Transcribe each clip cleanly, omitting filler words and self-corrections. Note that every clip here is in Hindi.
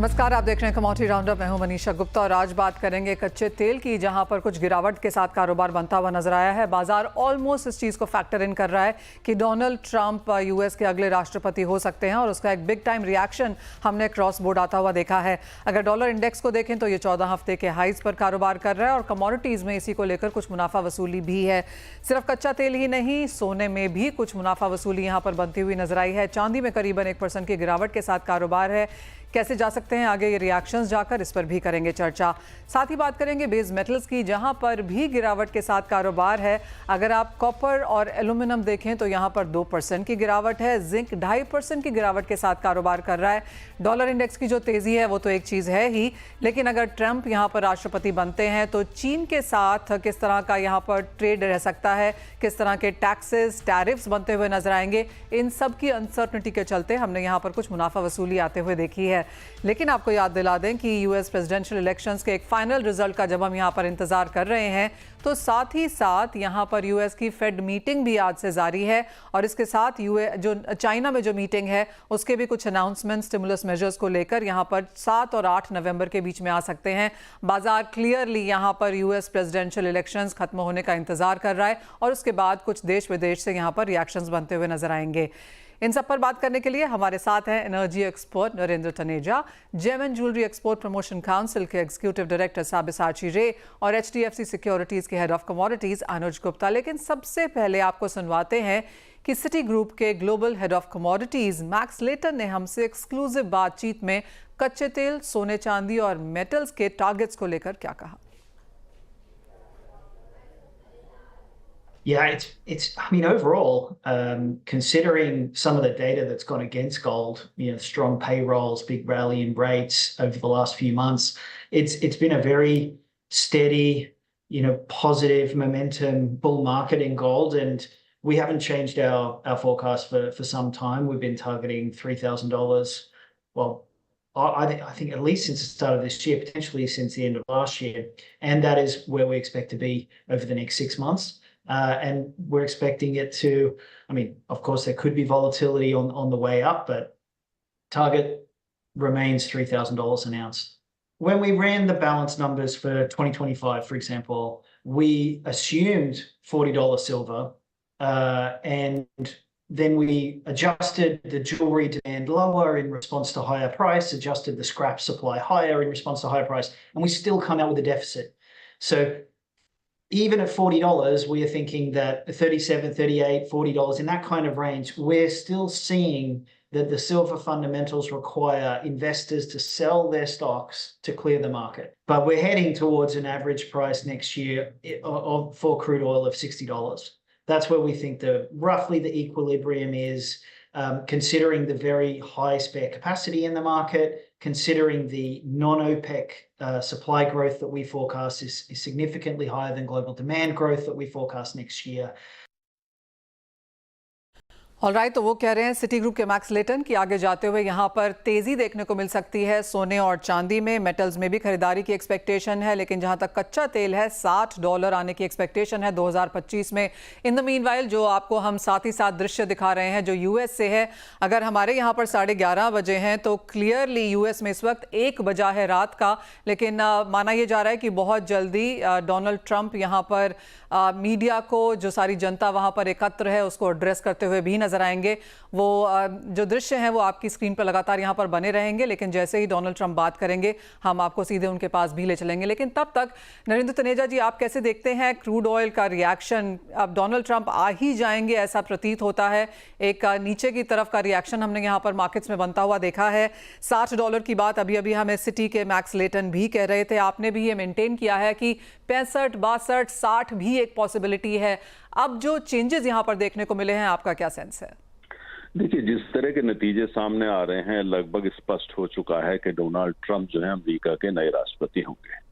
नमस्कार, आप देख रहे हैं कमोडिटी राउंडअप। मैं हूं मनीषा गुप्ता और आज बात करेंगे कच्चे तेल की, जहां पर कुछ गिरावट के साथ कारोबार बनता हुआ नजर आया है। बाजार ऑलमोस्ट इस चीज़ को फैक्टर इन कर रहा है कि डोनाल्ड ट्रंप यूएस के अगले राष्ट्रपति हो सकते हैं और उसका एक बिग टाइम रिएक्शन हमने क्रॉस बोर्ड आता हुआ देखा है। अगर डॉलर इंडेक्स को देखें तो ये 14 हफ्ते के हाइज पर कारोबार कर रहा है और कमोडिटीज़ में इसी को लेकर कुछ मुनाफा वसूली भी है। सिर्फ कच्चा तेल ही नहीं, सोने में भी कुछ मुनाफा वसूली यहाँ पर बनती हुई नजर आई है। चांदी में करीबन 1% की गिरावट के साथ कारोबार है। कैसे जा सकते हैं आगे ये रिएक्शंस जाकर, इस पर भी करेंगे चर्चा। साथ ही बात करेंगे बेस मेटल्स की, जहां पर भी गिरावट के साथ कारोबार है। अगर आप कॉपर और एल्यूमिनियम देखें तो यहां पर 2% की गिरावट है। जिंक 2.5% की गिरावट के साथ कारोबार कर रहा है। डॉलर इंडेक्स की जो तेजी है वो तो एक चीज़ है ही, लेकिन अगर ट्रंप यहां पर राष्ट्रपति बनते हैं तो चीन के साथ किस तरह का यहां पर ट्रेड रह सकता है, किस तरह के टैक्सेस टैरिफ्स बनते हुए नजर आएंगे, इन सब की अनसर्टनिटी के चलते हमने यहां पर कुछ मुनाफा वसूली आते हुए देखी है। लेकिन आपको याद दिला दें कि यूएस प्रेसिडेंशियल इलेक्शंस के एक फाइनल रिजल्ट का जब हम यहां पर इंतजार कर रहे हैं तो साथ ही साथ यहां पर यूएस की फेड मीटिंग भी आज से जारी है और इसके साथ जो चाइना में जो मीटिंग है उसके भी कुछ अनाउंसमेंट स्टिमुलस मेजर्स को लेकर यहां पर 7 और 8 नवंबर के बीच में आ सकते हैं। बाजार क्लियरली यहां पर यूएस प्रेसिडेंशियल इलेक्शंस खत्म होने का इंतजार कर रहा है और उसके बाद कुछ देश विदेश से यहां पर रिएक्शंस बनते हुए नजर आएंगे। इन सब पर बात करने के लिए हमारे साथ हैं energy expert Narendra Taneja, gem and jewellery export promotion council के एग्जीक्यूटिव डायरेक्टर साबिसाची रे और एचडीएफसी सिक्योरिटीज के head of commodities Anuj Gupta. लेकिन सबसे पहले आपको सुनवाते हैं कि सिटी ग्रुप के global head of commodities Max Layton ने हमसे एक्सक्लूसिव बातचीत में कच्चे तेल, सोने चांदी और मेटल्स के टारगेट्स को लेकर क्या कहा। Yeah, I mean, overall, considering some of the data that's gone against gold, strong payrolls, big rally in rates over the last few months, it's been a very steady, positive momentum bull market in gold, and we haven't changed our forecast for some time. We've been targeting $3,000. Well, I think at least since the start of this year, potentially since the end of last year, and that is where we expect to be over the next 6 months. And we're expecting it to, I mean, of course, there could be volatility on the way up, but target remains $3,000 an ounce. When we ran the balance numbers for 2025, for example, we assumed $40 silver, and then we adjusted the jewelry demand lower in response to higher price, adjusted the scrap supply higher in response to higher price, and we still come out with a deficit. So even at $40, we are thinking that $37, $38, $40, in that kind of range, we're still seeing that the silver fundamentals require investors to sell their stocks to clear the market. But we're heading towards an average price next year for crude oil of $60. That's where we think roughly the equilibrium is, considering the very high spare capacity in the market, considering the non-OPEC supply growth that we forecast is significantly higher than global demand growth that we forecast next year. Alright, तो वो कह रहे हैं सिटी ग्रुप के मैक्स लेटन की आगे जाते हुए यहाँ पर तेजी देखने को मिल सकती है सोने और चांदी में। मेटल्स में भी खरीदारी की एक्सपेक्टेशन है, लेकिन जहाँ तक कच्चा तेल है $60 आने की एक्सपेक्टेशन है 2025 में। इन द मीनवाइल जो आपको हम साथ ही साथ दृश्य दिखा रहे हैं जो यूएस से है, अगर हमारे यहाँ पर 11:30 बजे हैं तो क्लियरली यूएस में इस वक्त 1 बजा है रात का, लेकिन माना यह जा रहा है कि बहुत जल्दी डोनाल्ड ट्रंप यहाँ पर मीडिया को, जो सारी जनता वहाँ पर एकत्र है, उसको एड्रेस करते हुए भी नजर आएंगे। वो जो दृश्य हैं वो आपकी स्क्रीन पर लगातार यहाँ पर बने रहेंगे, लेकिन जैसे ही डोनाल्ड ट्रंप बात करेंगे हम आपको सीधे उनके पास भी ले चलेंगे। लेकिन तब तक नरेंद्र तनेजा जी, आप कैसे देखते हैं क्रूड ऑयल का रिएक्शन? अब डोनाल्ड ट्रंप आ ही जाएंगे ऐसा प्रतीत होता है। एक नीचे की तरफ का रिएक्शन हमने यहाँ पर मार्केट्स में बनता हुआ देखा है। $60 की बात अभी अभी हमें सिटी के मैक्स लेटन भी कह रहे थे, आपने भी ये मेंटेन किया है कि 65, 62, 60 भी एक पॉसिबिलिटी है। अब जो चेंजेस यहाँ पर देखने को मिले हैं, आपका क्या सेंस है? देखिए, जिस तरह के नतीजे सामने आ रहे हैं, लगभग स्पष्ट हो चुका है कि डोनाल्ड ट्रंप जो है अमेरिका के नए राष्ट्रपति होंगे।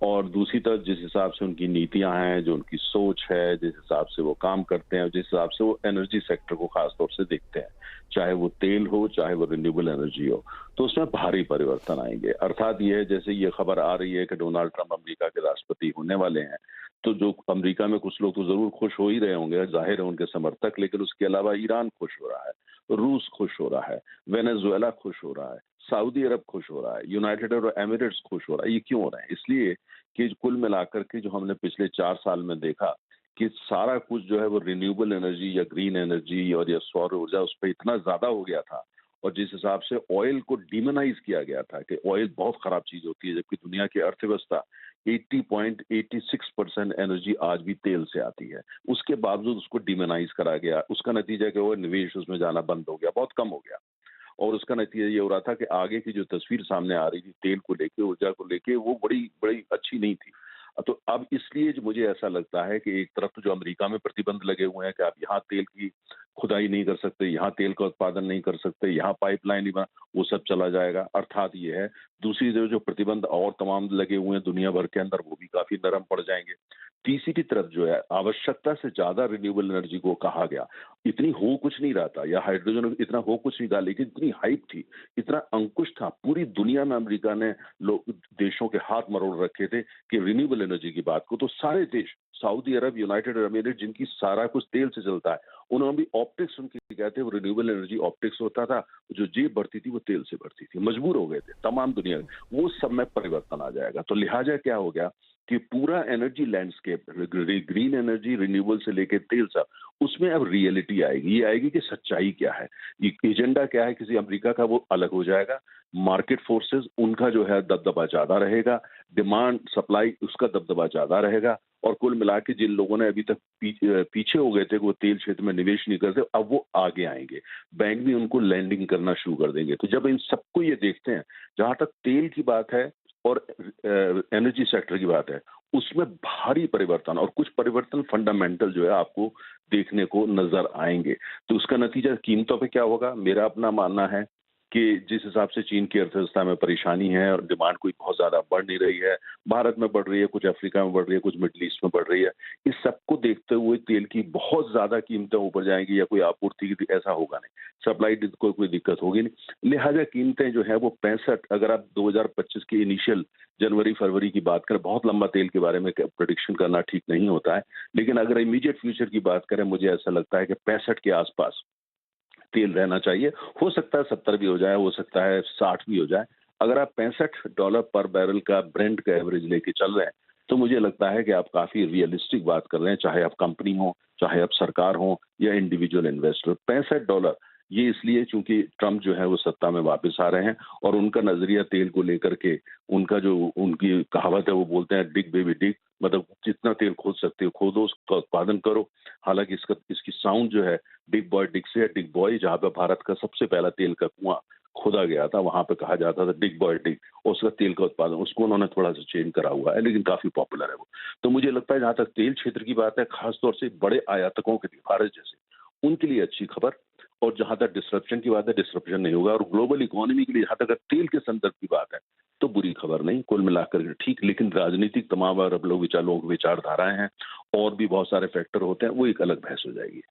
और दूसरी तरफ जिस हिसाब से उनकी नीतियां हैं, जो उनकी सोच है, जिस हिसाब से वो काम करते हैं और जिस हिसाब से वो एनर्जी सेक्टर को खासतौर से देखते हैं, चाहे वो तेल हो चाहे वो रिन्यूएबल एनर्जी हो, तो उसमें भारी परिवर्तन आएंगे। अर्थात ये है, जैसे ये खबर आ रही है कि डोनाल्ड ट्रंप अमेरिका के राष्ट्रपति होने वाले हैं, तो जो अमेरिका में कुछ लोग तो जरूर खुश हो ही रहे होंगे, जाहिर है उनके समर्थक, लेकिन उसके अलावा ईरान खुश हो रहा है, रूस खुश हो रहा है, वेनेजुएला खुश हो रहा है, सऊदी अरब खुश हो रहा है, यूनाइटेड अरब एमिरेट्स खुश हो रहा है। ये क्यों हो रहा है? इसलिए कि कुल मिलाकर के जो हमने पिछले 4 साल में देखा कि सारा कुछ जो है वो रिन्यूएबल एनर्जी या ग्रीन एनर्जी और या सौर ऊर्जा उस पे इतना ज़्यादा हो गया था, और जिस हिसाब से ऑयल को डिमोनाइज़ किया गया था कि ऑयल बहुत खराब चीज़ होती है, जबकि दुनिया की अर्थव्यवस्था 80.86% एनर्जी आज भी तेल से आती है। उसके बावजूद उसको डिमोनाइज़ करा गया। उसका नतीजा क्या हुआ? निवेश उसमें जाना बंद हो गया, बहुत कम हो गया। और उसका नतीजा ये हो रहा था कि आगे की जो तस्वीर सामने आ रही थी तेल को लेके, ऊर्जा को लेके, वो बड़ी बड़ी अच्छी नहीं थी। तो अब इसलिए जो मुझे ऐसा लगता है कि एक तरफ तो जो अमेरिका में प्रतिबंध लगे हुए हैं कि आप यहाँ तेल की खुदाई नहीं कर सकते, यहाँ तेल का उत्पादन नहीं कर सकते, यहाँ पाइपलाइन नहीं बना, वो सब चला जाएगा। अर्थात ये है, दूसरी जो जो प्रतिबंध और तमाम लगे हुए हैं दुनिया भर के अंदर, वो भी काफी नरम पड़ जाएंगे। तीसरी तरफ जो है, आवश्यकता से ज्यादा रिन्यूएबल एनर्जी को कहा गया, इतनी हो कुछ नहीं रहा था, या हाइड्रोजन इतना हो कुछ नहीं था, लेकिन इतनी हाइप थी, इतना अंकुश था, पूरी दुनिया में अमेरिका ने लोग देशों के हाथ मरोड़ रखे थे कि रिन्यूएबल एनर्जी की बात को। तो सारे देश, सऊदी अरब, यूनाइटेड अरब एमिरेट, जिनकी सारा कुछ तेल से चलता है, उन्होंने भी ऑप्टिक्स, उनकी कहते हैं वो रिन्यूएबल एनर्जी ऑप्टिक्स होता था, जो जेब बढ़ती थी वो तेल से बढ़ती थी, मजबूर हो गए थे तमाम दुनिया में। वो सब में परिवर्तन आ जाएगा। तो लिहाजा क्या हो गया कि पूरा energy landscape, green energy, renewable से लेके तेल सब, उसमें अब रियलिटी आएगी। ये आएगी कि सच्चाई क्या है, एजेंडा क्या है किसी अमेरिका का, वो अलग हो जाएगा। मार्केट फोर्सेस, उनका जो है दबदबा ज्यादा रहेगा, डिमांड सप्लाई उसका दबदबा ज्यादा रहेगा, और कुल मिला के जिन लोगों ने अभी तक पीछे हो गए थे कि वो तेल क्षेत्र में निवेश नहीं करते, अब वो आगे आएंगे। बैंक भी उनको लैंडिंग करना शुरू कर देंगे। तो जब इन सबको ये देखते हैं, जहां तक तेल की बात है और एनर्जी सेक्टर की बात है, उसमें भारी परिवर्तन, और कुछ परिवर्तन फंडामेंटल जो है आपको देखने को नजर आएंगे। तो उसका नतीजा कीमतों पे क्या होगा? मेरा अपना मानना है कि जिस हिसाब से चीन की अर्थव्यवस्था में परेशानी है और डिमांड कोई बहुत ज्यादा बढ़ नहीं रही है, भारत में बढ़ रही है, कुछ अफ्रीका में बढ़ रही है, कुछ मिडल ईस्ट में बढ़ रही है, इस सबको देखते हुए तेल की बहुत ज्यादा कीमतें ऊपर जाएंगी, या कोई आपूर्ति की ऐसा होगा नहीं, सप्लाई को कोई दिक्कत होगी नहीं। लिहाजा कीमतें जो है वो 65, अगर आप 2025 की इनिशियल जनवरी फरवरी की बात करें, बहुत लंबा तेल के बारे में प्रेडिक्शन करना ठीक नहीं होता है, लेकिन अगर इमीडिएट फ्यूचर की बात करें, मुझे ऐसा लगता है कि 65 के आसपास तेल रहना चाहिए। हो सकता है 70 भी हो जाए, हो सकता है 60 भी हो जाए। अगर आप $65 पर बैरल का ब्रेंट का एवरेज लेके चल रहे हैं, तो मुझे लगता है कि आप काफी रियलिस्टिक बात कर रहे हैं, चाहे आप कंपनी हो, चाहे आप सरकार हो, या इंडिविजुअल इन्वेस्टर। $65 ये इसलिए चूंकि ट्रम्प जो है वो सत्ता में वापस आ रहे हैं, और उनका नजरिया तेल को लेकर के, उनका जो उनकी कहावत है, वो बोलते हैं डिग बेबी डिग, मतलब जितना तेल खोद सकते हो खोदो, उसका उत्पादन करो। हालांकि इसकी साउंड जो है डिग बॉय डिग से है, डिग बॉय, जहां पे भारत का सबसे पहला तेल का कुआं खोदा गया था, वहां पे कहा जाता था डिग बॉय डिग, और उसका तेल का उत्पादन, उसको उन्होंने थोड़ा सा चेंज करा हुआ है, लेकिन काफी पॉपुलर है वो। तो मुझे लगता है जहां तक तेल क्षेत्र की बात है, खासतौर से बड़े आयातकों के लिए, भारत जैसे, उनके लिए अच्छी खबर। और जहां तक डिस्रप्शन की बात है, डिस्रप्शन नहीं होगा। और ग्लोबल इकोनॉमी के लिए जहां तक तेल के संदर्भ की बात है, तो बुरी खबर नहीं, कुल मिलाकर के ठीक। लेकिन राजनीतिक तमाम अरब लोग लोगों की विचारधाराएं हैं, और भी बहुत सारे फैक्टर होते हैं, वो एक अलग बहस हो जाएगी।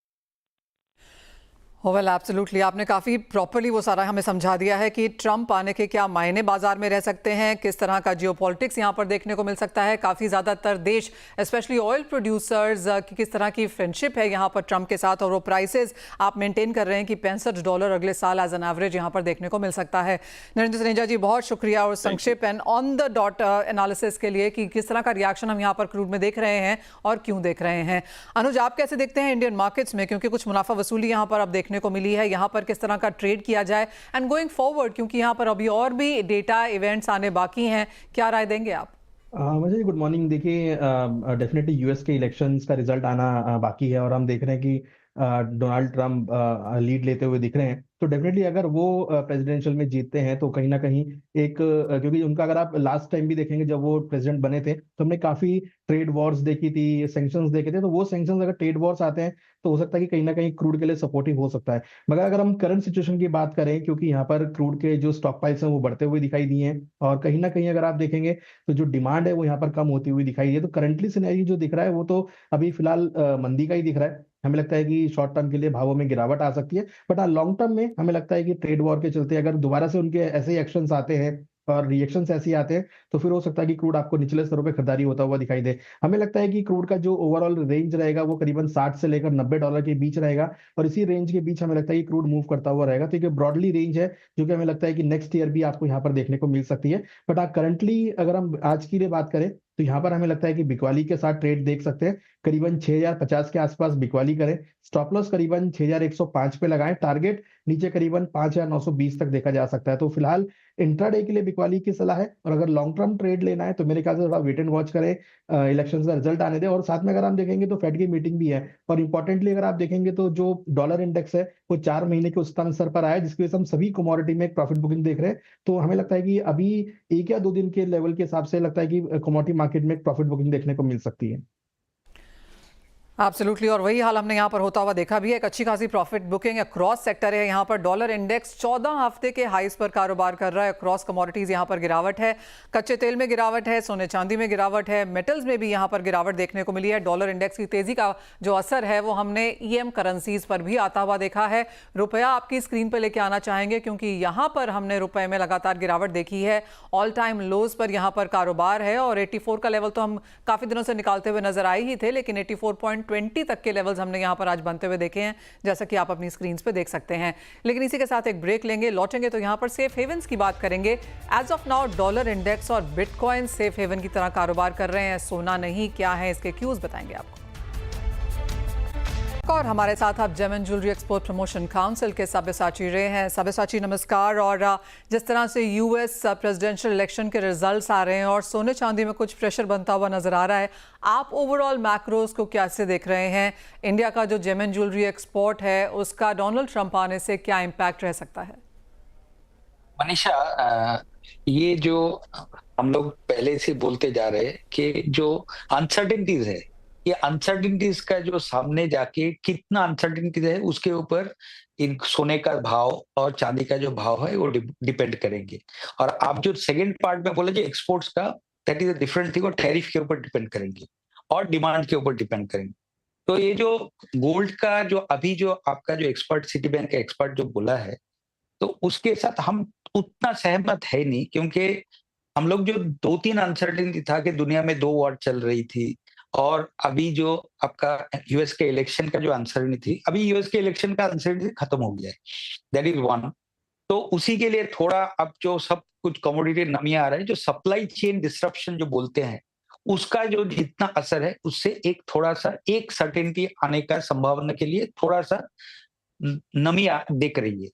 वेल एब्सोल्युटली, आपने काफ़ी प्रॉपर्ली वो सारा हमें समझा दिया है कि ट्रम्प आने के क्या मायने बाजार में रह सकते हैं, किस तरह का जियोपॉलिटिक्स यहाँ पर देखने को मिल सकता है। काफ़ी ज़्यादातर देश, स्पेशली ऑयल प्रोड्यूसर्स की किस तरह की फ्रेंडशिप है यहाँ पर ट्रम्प के साथ, और वो प्राइसेस आप मेंटेन कर रहे हैं कि $65 अगले साल एज एन एवरेज यहाँ पर देखने को मिल सकता है। नरेंद्र सनेजा जी, बहुत शुक्रिया, और संक्षिप्त and on the dot analysis के लिए कि किस तरह का रिएक्शन हम यहाँ पर क्रूड में देख रहे हैं और क्यों देख रहे हैं। अनुज, आप कैसे देखते हैं इंडियन मार्केट्स में, क्योंकि कुछ मुनाफा वसूली यहाँ पर अब देखने को मिली है, यहाँ पर किस तरह का ट्रेड किया जाए एंड गोइंग फॉरवर्ड, क्योंकि यहाँ पर अभी और भी डेटा इवेंट्स आने बाकी हैं, क्या राय देंगे आप? मुझे गुड मॉर्निंग। देखिए, डेफिनेटली यूएस के इलेक्शंस का रिजल्ट आना बाकी है, और हम देख रहे हैं कि डोनाल्ड ट्रम्प लीड लेते हुए दिख रहे हैं। तो डेफिनेटली अगर वो प्रेसिडेंशियल में जीतते हैं, तो कहीं ना कहीं एक क्योंकि उनका, अगर आप लास्ट टाइम भी देखेंगे जब वो प्रेसिडेंट बने थे, तो हमने काफी ट्रेड वॉर्स देखी थी, सैंक्शंस देखे थे। तो वो सैंक्शंस, अगर ट्रेड वॉर्स आते हैं, तो हो सकता है कि कहीं ना कहीं क्रूड के लिए सपोर्टिव हो सकता है। मगर अगर हम करंट सिचुएशन की बात करें, क्योंकि यहाँ पर क्रूड के जो स्टॉक पाइल्स हैं वो बढ़ते हुए दिखाई दिए हैं, और कहीं ना कहीं अगर आप देखेंगे तो जो डिमांड है वो यहाँ पर कम होती हुई दिखाई दी है। तो करंटली सिनेरियो जो दिख रहा है वो तो अभी फिलहाल मंदी का ही दिख रहा है। हमें लगता है कि शॉर्ट टर्म के लिए भावों में गिरावट आ सकती है, बट हाँ, लॉन्ग टर्म में हमें लगता है कि ट्रेड वॉर के चलते अगर दोबारा से उनके ऐसे ही एक्शंस आते हैं और रिएक्शंस ऐसे आते हैं तो फिर हो सकता है कि क्रूड आपको निचले स्तरों पे खरीदारी होता हुआ दिखाई दे। हमें लगता है कि क्रूड का जो ओवरऑल रेंज रहेगा वो करीबन 60 से लेकर $90 के बीच रहेगा और इसी रेंज के बीच हमें लगता है कि क्रूड मूव करता हुआ रहेगा। तो ये ब्रॉडली रेंज है जो कि हमें लगता है कि नेक्स्ट ईयर भी आपको यहाँ पर देखने को मिल सकती है। बट करंटली अगर हम आज की लिए बात करें तो यहाँ पर हमें लगता है कि बिकवाली के साथ ट्रेड देख सकते हैं। करीबन 6050 के आसपास बिकवाली करें, स्टॉप लॉस करीबन 6105 पे लगाएं, टारगेट नीचे करीबन 5920 तक देखा जा सकता है। तो फिलहाल इंट्राडे के लिए बिकवाली की सलाह है और अगर लॉन्ग टर्म ट्रेड लेना है तो मेरे ख्याल से थोड़ा वेट एंड वॉच करें, इलेक्शन का रिजल्ट आने दें। और साथ में अगर हम देखेंगे तो फेड की मीटिंग भी है और इंपॉर्टेंटली अगर आप देखेंगे तो जो डॉलर इंडेक्स है वो 4 महीने के उच्चतम स्तर पर आया है, जिसकी वजह से हम सभी कमोडिटी में एक प्रॉफिट बुकिंग देख रहे हैं। तो हमें लगता है कि अभी 1 या 2 दिन के लेवल के हिसाब से लगता है कि कमोडिटी मार्केट में एक प्रॉफिट बुकिंग देखने को मिल सकती है। एब्सोल्युटली, और वही हाल हमने यहाँ पर होता हुआ देखा भी है। एक अच्छी खासी प्रॉफिट बुकिंग अक्रॉस सेक्टर है। यहाँ पर डॉलर इंडेक्स 14 हफ्ते के हाईज पर कारोबार कर रहा है। अक्रॉस कमोडिटीज यहाँ पर गिरावट है, कच्चे तेल में गिरावट है, सोने चांदी में गिरावट है, मेटल्स में भी यहाँ पर गिरावट देखने को मिली है। डॉलर इंडेक्स की तेजी का जो असर है वो हमने ईएम करेंसीज पर भी आता हुआ देखा है। रुपया आपकी स्क्रीन पर लेके आना चाहेंगे क्योंकि यहाँ पर हमने रुपए में लगातार गिरावट देखी है। ऑल टाइम लोज पर यहाँ पर कारोबार है और 84 का लेवल तो हम काफी दिनों से निकालते हुए नजर आए ही थे, लेकिन 84.20 तक के लेवल्स हमने यहां पर आज बनते हुए देखे हैं, जैसा कि आप अपनी स्क्रीन पे देख सकते हैं। लेकिन इसी के साथ एक ब्रेक लेंगे, लौटेंगे तो यहां पर सेफ हेवन्स की बात करेंगे। As of now dollar index और बिटकॉइन सेफ हेवन की तरह कारोबार कर रहे हैं। सोना नहीं, क्या है इसके क्यूज बताएंगे आपको। और हमारे साथ आप gem and jewellery export promotion council के सब्यसाची रहे हैं। सब्यसाची नमस्कार। और जिस तरह से यूएस प्रेसिडेंशियल इलेक्शन के रिजल्ट्स आ रहे हैं और सोने चांदी में कुछ प्रेशर बनता हुआ नजर आ रहा है, आप ओवरऑल मैक्रोस को कैसे देख रहे हैं? इंडिया का जो जेम एंड ज्वेलरी एक्सपोर्ट है उसका डोनाल्ड ट्रंप आने से क्या इम्पैक्ट रह सकता है? मनीषा, ये जो हम लोग पहले से बोलते जा रहे हैं कि जो अनसर्टेनिटीज है, ये अनसर्टेनिटीज का जो सामने जाके कितना अनसर्टेनिटीज है उसके ऊपर इन सोने का भाव और चांदी का जो भाव है वो डिपेंड करेंगे। और आप जो सेकंड पार्ट में बोले जो एक्सपोर्ट्स का, that is a different thing, और टैरिफ के ऊपर डिपेंड करेंगे और डिमांड के ऊपर डिपेंड करेंगे। तो ये जो गोल्ड का जो अभी जो आपका जो एक्सपर्ट, सिटी बैंक का एक्सपर्ट जो बोला है, तो उसके साथ हम उतना सहमत है नहीं, क्योंकि हम लोग जो 2-3 अनसर्टेनिटी था कि दुनिया में 2 वॉर चल रही थी और अभी जो आपका यूएस के इलेक्शन का जो अनसर्टेनिटी थी, अभी यूएस के इलेक्शन का अनसर्टेनिटी खत्म हो गया है, दैट इज वन। तो उसी के लिए थोड़ा अब जो सब कुछ कमोडिटी नमी आ रहा है, जो सप्लाई चेन डिस्ट्रप्शन जो बोलते हैं, उसका जो जितना असर है उससे एक थोड़ा सा एक सर्टेनिटी आने का संभावना के लिए थोड़ा सा नमी दिख रही है।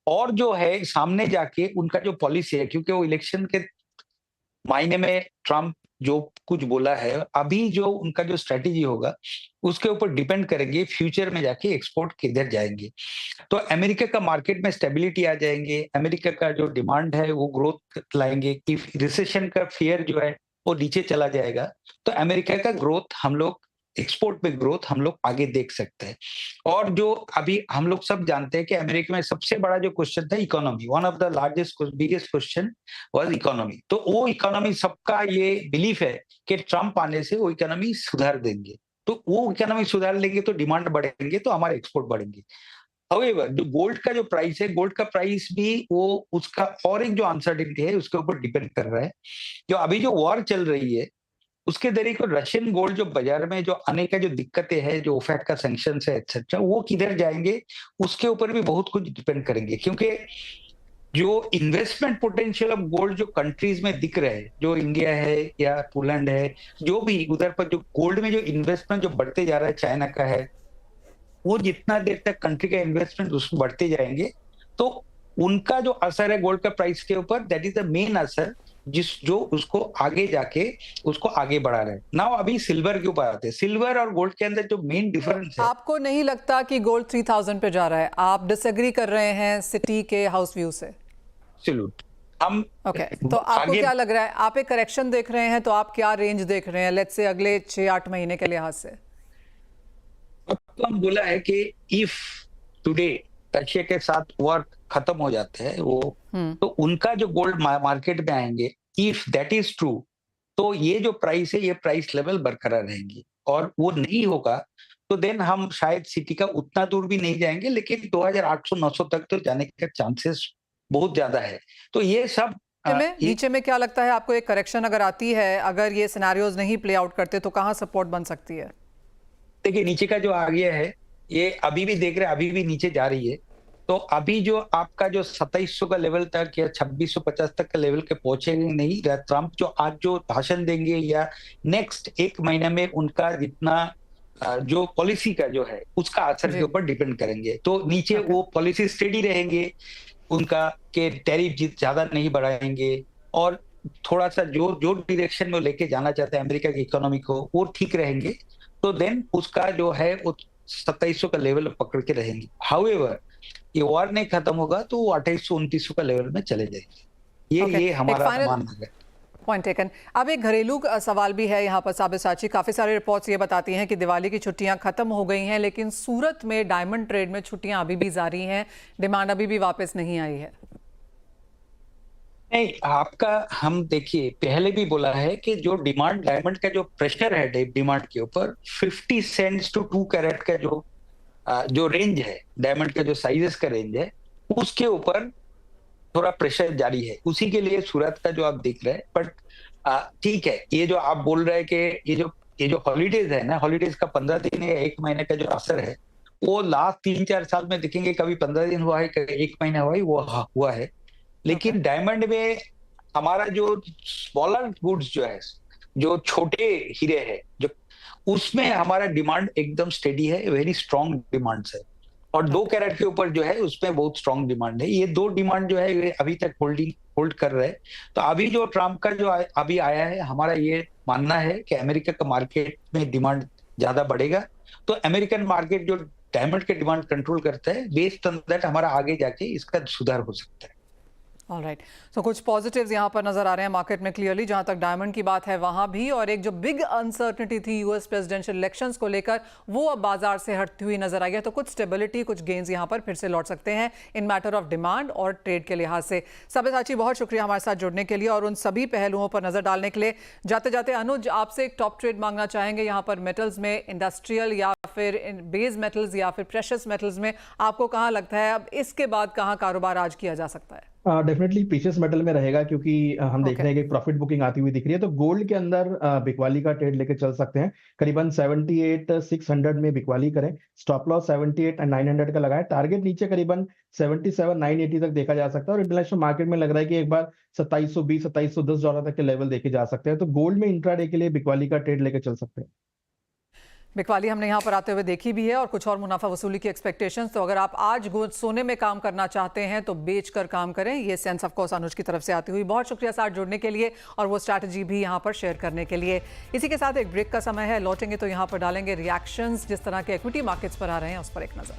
और जो है सामने जाके उनका जो पॉलिसी है, क्योंकि वो इलेक्शन के मायने में ट्रम्प जो कुछ बोला है, अभी जो उनका जो स्ट्रेटेजी होगा उसके ऊपर डिपेंड करेंगे फ्यूचर में जाके एक्सपोर्ट किधर जाएंगे। तो अमेरिका का मार्केट में स्टेबिलिटी आ जाएंगे, अमेरिका का जो डिमांड है वो ग्रोथ लाएंगे, कि रिसेशन का फियर जो है वो नीचे चला जाएगा, तो अमेरिका का ग्रोथ हम लोग, एक्सपोर्ट में ग्रोथ हम लोग आगे देख सकते हैं। और जो अभी हम लोग सब जानते हैं कि अमेरिका में सबसे बड़ा जो क्वेश्चन था economy, one of the largest biggest question was economy. तो वो इकोनॉमी, सबका ये बिलीफ है कि ट्रम्प आने से वो इकोनॉमी सुधार देंगे, तो वो इकोनॉमी सुधार लेंगे तो डिमांड बढ़ेंगे, तो हमारे एक्सपोर्ट बढ़ेंगे। However, जो गोल्ड का जो प्राइस है, गोल्ड का प्राइस भी वो उसका और एक जो अनसर्टेनिटी है उसके ऊपर डिपेंड कर रहा है। जो अभी जो वॉर चल रही है उसके जरिए को रशियन गोल्ड जो बाजार में जो आने का जो दिक्कतें हैं, जो ओफेक का सैंक्शन है एक्सेट्रा, वो किधर जाएंगे उसके ऊपर भी बहुत कुछ डिपेंड करेंगे। क्योंकि जो इन्वेस्टमेंट पोटेंशियल ऑफ गोल्ड जो कंट्रीज में दिख रहे हैं, जो इंडिया है या पोलैंड है, जो भी उधर पर जो गोल्ड में जो इन्वेस्टमेंट जो बढ़ते जा रहा है, चाइना का है, वो जितना देर तक कंट्री का इन्वेस्टमेंट उसमें बढ़ते जाएंगे तो उनका जो असर है गोल्ड का प्राइस के ऊपर, दैट इज द मेन असर जो उसको आगे जाके उसको आगे बढ़ा रहे हैं। नाउ अभी सिल्वर के ऊपर आते हैं। सिल्वर और गोल्ड के अंदर जो मेन डिफरेंस है, आपको नहीं लगता कि गोल्ड 3000 पे जा रहा है? आप डिसएग्री कर रहे हैं सिटी के हाउस व्यू से? एब्सोल्यूट। हम ओके, तो आपको क्या लग रहा है? आप एक करेक्शन देख रहे हैं, तो आप क्या रेंज देख रहे हैं लेट्स से अगले 6-8 महीने के लिहाज से? तो हम बोला है कि इफ टुडे रशिया के साथ वॉर खत्म हो जाते हैं वो, तो उनका जो गोल्ड मार्केट में आएंगे, इफ दैट इज ट्रू, तो ये जो प्राइस है ये प्राइस लेवल बरकरार रहेंगी। और वो नहीं होगा तो देन हम शायद सिटी का उतना दूर भी नहीं जाएंगे, लेकिन 2800-900 तक तो जाने का चांसेस बहुत ज्यादा है। तो ये सब नीचे में क्या लगता है आपको, एक करेक्शन अगर आती है, अगर ये सिनेरियोज नहीं प्ले आउट करते तो कहाँ सपोर्ट बन सकती है? देखिए नीचे का जो आ गया है, ये अभी भी देख रहे हैं, अभी भी नीचे जा रही है। तो अभी जो आपका जो 2700 का लेवल तक या 2650 तक का लेवल के पहुंचेंगे नहीं। ट्रम्प जो आज जो भाषण देंगे या नेक्स्ट एक महीने में उनका जितना जो पॉलिसी का जो है उसका असर के ऊपर डिपेंड करेंगे। तो नीचे वो पॉलिसी स्टेडी रहेंगे उनका, के टैरिफ ज्यादा नहीं बढ़ाएंगे और थोड़ा सा जो जो डायरेक्शन में लेके जाना चाहते हैं अमेरिका की इकोनॉमी को, वो ठीक रहेंगे। तो देन उसका जो है वो 2700 का लेवल पकड़ के रहेंगे। हाउएवर ये वॉर नहीं खत्म होगा तो वो 2800-2900 का लेवल में चले जाएंगे। ये हमारा मानना है। Point taken. अब एक घरेलू सवाल भी है यहाँ पर साबिसाची, काफी सारी रिपोर्ट्स ये बताती हैं कि दिवाली की छुट्टियां खत्म हो गई हैं, लेकिन सूरत में डायमंड ट्रेड में छुट्टियां अभी भी जारी हैं, डिमांड अभी भी वापस नहीं आई है। नहीं, आपका हम देखिए पहले भी बोला है कि जो डिमांड डायमंड का जो प्रेशर है डिमांड के ऊपर 50 सेंट्स टू 2 कैरेट का जो रेंज है, डायमंड का जो साइजेस का रेंज है, उसके ऊपर थोड़ा प्रेशर जारी है। उसी के लिए सूरत का जो आप देख रहे हैं। बट ठीक है, ये जो आप बोल रहे हैं कि ये जो हॉलीडेज है ना, हॉलीडेज का 15 दिन या 1 महीने का जो असर है वो लास्ट 3-4 साल में देखेंगे, कभी 15 दिन हुआ है, कभी 1 महीना हुआ है, वो हुआ है। लेकिन डायमंड में हमारा जो स्मॉलर गुड्स जो है, जो छोटे हीरे है, जो उसमें हमारा डिमांड एकदम स्टेडी है, वेरी स्ट्रॉन्ग डिमांड है। और 2 कैरेट के ऊपर जो है उसमें बहुत स्ट्रॉन्ग डिमांड है। ये 2 डिमांड जो है अभी तक होल्ड कर रहे हैं। तो अभी जो ट्रम्प का जो अभी आया है, हमारा ये मानना है कि अमेरिका का मार्केट में डिमांड ज्यादा बढ़ेगा। तो अमेरिकन मार्केट जो डायमंड के डिमांड कंट्रोल करता है, बेस्ड ऑन दैट हमारा आगे जाके इसका सुधार हो सकता है। ऑलराइट, तो कुछ पॉजिटिव्स यहाँ पर नजर आ रहे हैं मार्केट में क्लियरली, जहां तक डायमंड की बात है वहां भी। और एक जो बिग अनसर्टनिटी थी यूएस प्रेसिडेंशियल इलेक्शंस को लेकर, वो अब बाजार से हटती हुई नजर आई है। तो कुछ स्टेबिलिटी, कुछ गेन्स यहाँ पर फिर से लौट सकते हैं इन मैटर ऑफ डिमांड और ट्रेड के लिहाज से। साबिसाची, बहुत शुक्रिया हमारे साथ जुड़ने के लिए और उन सभी पहलुओं पर नजर डालने के लिए। जाते जाते अनुज, आपसे एक टॉप ट्रेड मांगना चाहेंगे यहाँ पर मेटल्स में, इंडस्ट्रियल या फिर बेस मेटल्स या फिर प्रेशियस मेटल्स में, आपको कहाँ लगता है अब इसके बाद कहाँ कारोबार आज किया जा सकता है? डेफिनेटली प्रीशियस मेटल में रहेगा, क्योंकि हम देख रहे हैं कि प्रॉफिट बुकिंग आती हुई दिख रही है। तो गोल्ड के अंदर बिकवाली का ट्रेड लेके चल सकते हैं। करीबन 78,600 में बिकवाली करें, स्टॉप लॉस 78,900 का लगाएं, टारगेट नीचे करीबन 77,980 तक देखा जा सकता है। और इंटरनेशनल मार्केट में लग रहा है कि एक बार $2720-2710 तक के लेवल देखे जा सकते हैं। तो गोल्ड में इंट्राडे के लिए बिकवाली का ट्रेड लेके चल सकते हैं। बिकवाली हमने यहाँ पर आते हुए देखी भी है और कुछ और मुनाफा वसूली की एक्सपेक्टेशंस। तो अगर आप आज सोने में काम करना चाहते हैं तो बेचकर काम करें, ये सेंस ऑफ कोर्स अनुज की तरफ से आती हुई। बहुत शुक्रिया साथ जुड़ने के लिए और वो स्ट्रैटेजी भी यहाँ पर शेयर करने के लिए। इसी के साथ एक ब्रेक का समय है, लौटेंगे तो यहाँ पर डालेंगे रिएक्शंस जिस तरह के इक्विटी मार्केट्स पर आ रहे हैं उस पर एक नजर।